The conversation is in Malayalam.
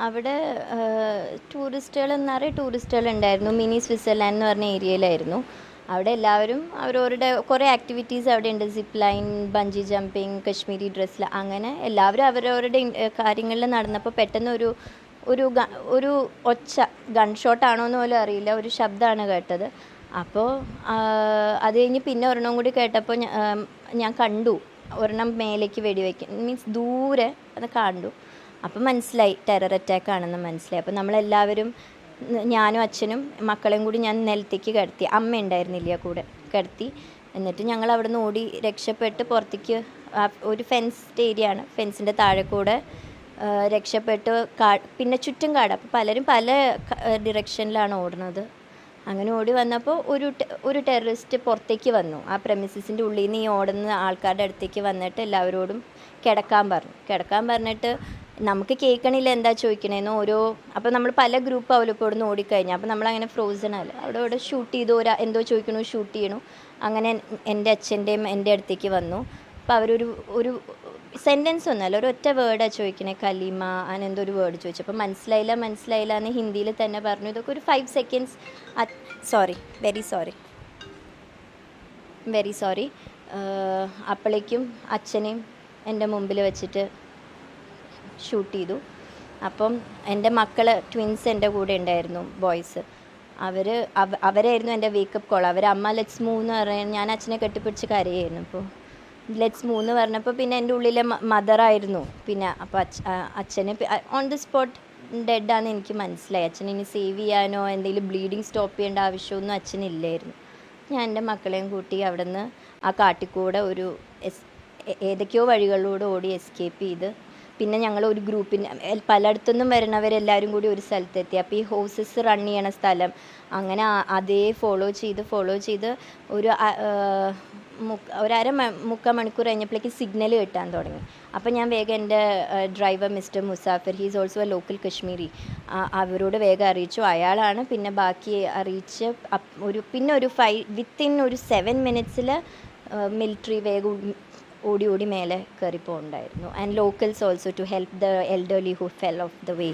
അവിടെ നിറയെ ടൂറിസ്റ്റുകളുണ്ടായിരുന്നു. മിനി സ്വിറ്റ്സർലാൻഡ് എന്ന് പറഞ്ഞ ഏരിയയിലായിരുന്നു. അവിടെ എല്ലാവരും അവരവരുടെ കുറേ ആക്ടിവിറ്റീസ് അവിടെ ഉണ്ട്. Zip line, bungee jumping, Kashmiri ഡ്രസ്സിൽ, അങ്ങനെ എല്ലാവരും അവരവരുടെ കാര്യങ്ങളിൽ നടന്നപ്പോൾ പെട്ടെന്ന് ഒരു ഒച്ച, ഗൺ ഷോട്ടാണോ എന്ന് പോലും അറിയില്ല, ഒരു ശബ്ദമാണ് കേട്ടത്. അപ്പോൾ അത് കഴിഞ്ഞ് പിന്നെ ഒരെണ്ണം കൂടി കേട്ടപ്പോൾ ഞാൻ കണ്ടു ഒരെണ്ണം മേലേക്ക് വെടിവെക്കും, മീൻസ് ദൂരെ അത് കണ്ടു. അപ്പം മനസ്സിലായി ടെറർ അറ്റാക്ക് ആണെന്ന് മനസ്സിലായി. അപ്പം നമ്മളെല്ലാവരും, ഞാനും അച്ഛനും മക്കളെയും കൂടി ഞാൻ നിലത്തേക്ക് കിടത്തി. അമ്മ ഉണ്ടായിരുന്നില്ല കൂടെ, കിടത്തി. എന്നിട്ട് ഞങ്ങൾ അവിടെ നിന്ന് ഓടി രക്ഷപ്പെട്ട് പുറത്തേക്ക്, ഒരു ഫെൻസ്ഡ് ഏരിയ ആണ്, ഫെൻസിൻ്റെ താഴെ കൂടെ രക്ഷപ്പെട്ട് പിന്നെ ചുറ്റും കാട്. അപ്പോൾ പലരും പല ഡിറക്ഷനിലാണ് ഓടുന്നത്. അങ്ങനെ ഓടി വന്നപ്പോൾ ഒരു ടെററിസ്റ്റ് പുറത്തേക്ക് വന്നു. ആ പ്രെമിസിസിൻ്റെ ഉള്ളിൽ നിന്ന് ഈ ഓടുന്ന ആൾക്കാരുടെ അടുത്തേക്ക് വന്നിട്ട് എല്ലാവരോടും കിടക്കാൻ പറഞ്ഞിട്ട് നമുക്ക് കേൾക്കണില്ല എന്താ ചോദിക്കണേന്ന്. അപ്പോൾ നമ്മൾ പല ഗ്രൂപ്പ് അവലിപ്പോടുന്ന് ഓടിക്കഴിഞ്ഞാൽ അപ്പോൾ നമ്മളങ്ങനെ ഫ്രോസൺ അല്ല, അവിടെ ഷൂട്ട് ചെയ്തു, എന്തോ ചോദിക്കണു, ഷൂട്ട് ചെയ്യണു. അങ്ങനെ എൻ്റെ അച്ഛൻ്റെയും എൻ്റെ അടുത്തേക്ക് വന്നു. അപ്പോൾ ഒരു സെൻറ്റൻസ് ഒന്നുമല്ല, ഒരൊറ്റ വേർഡാണ് ചോദിക്കണേ, കലീമ അങ്ങനെന്തോ ഒരു വേർഡ് ചോദിച്ചു. അപ്പോൾ മനസ്സിലായില്ല എന്ന് ഹിന്ദിയിൽ തന്നെ പറഞ്ഞു. ഇതൊക്കെ ഒരു 5 സെക്കൻഡ്സ്. Very sorry. അപ്പോഴേക്കും അച്ഛനെയും എൻ്റെ മുമ്പിൽ വെച്ചിട്ട് ഷൂട്ട് ചെയ്തു. അപ്പം എൻ്റെ മക്കൾ ട്വിൻസ് എൻ്റെ കൂടെ ഉണ്ടായിരുന്നു, ബോയ്സ്. അവരായിരുന്നു എൻ്റെ വേക്കപ്പ് കോൾ. അമ്മ ലെറ്റ്സ് മൂവ് എന്ന് പറയാൻ, ഞാൻ അച്ഛനെ കെട്ടിപ്പിടിച്ച് കരയായിരുന്നു. അപ്പോൾ ലെറ്റ്സ് മൂവ് എന്ന് പറഞ്ഞപ്പോൾ പിന്നെ എൻ്റെ ഉള്ളിലെ മദറായിരുന്നു. പിന്നെ അപ്പോൾ അച്ഛന് ഓൺ ദി സ്പോട്ട് ഡെഡാന്ന് എനിക്ക് മനസ്സിലായി. അച്ഛനെ ഇനി സേവ് ചെയ്യാനോ എന്തെങ്കിലും ബ്ലീഡിങ് സ്റ്റോപ്പ് ചെയ്യേണ്ട ആവശ്യമൊന്നും അച്ഛനില്ലായിരുന്നു. ഞാൻ എൻ്റെ മക്കളെയും കൂട്ടി അവിടെ നിന്ന് ആ കാട്ടിക്കൂടെ ഏതൊക്കെയോ വഴികളിലൂടെ ഓടി എസ്കേപ്പ് ചെയ്ത്, പിന്നെ ഞങ്ങൾ ഒരു ഗ്രൂപ്പിന് പലയിടത്തുനിന്നും വരുന്നവരെല്ലാവരും കൂടി ഒരു സ്ഥലത്തെത്തി. അപ്പോൾ ഈ ഹോഴ്സസ് റൺ ചെയ്യണ സ്ഥലം, അങ്ങനെ അതേ ഫോളോ ചെയ്ത് മുക്കാൽ മണിക്കൂർ കഴിഞ്ഞപ്പോഴേക്ക് സിഗ്നൽ കിട്ടാൻ തുടങ്ങി. അപ്പോൾ ഞാൻ വേഗം എൻ്റെ driver mister Musafir, he's also A local Kashmiri, അവരോട് വേഗം അറിയിച്ചു. അയാളാണ് പിന്നെ ബാക്കി അറിയിച്ച് വിത്തിൻ ഒരു 7 മിനിറ്റ്സിൽ മിലിറ്ററി വേഗം ഓടി മേലെ കയറിപ്പോണ്ടായിരുന്നു. And locals also to help the elderly who fell off the way.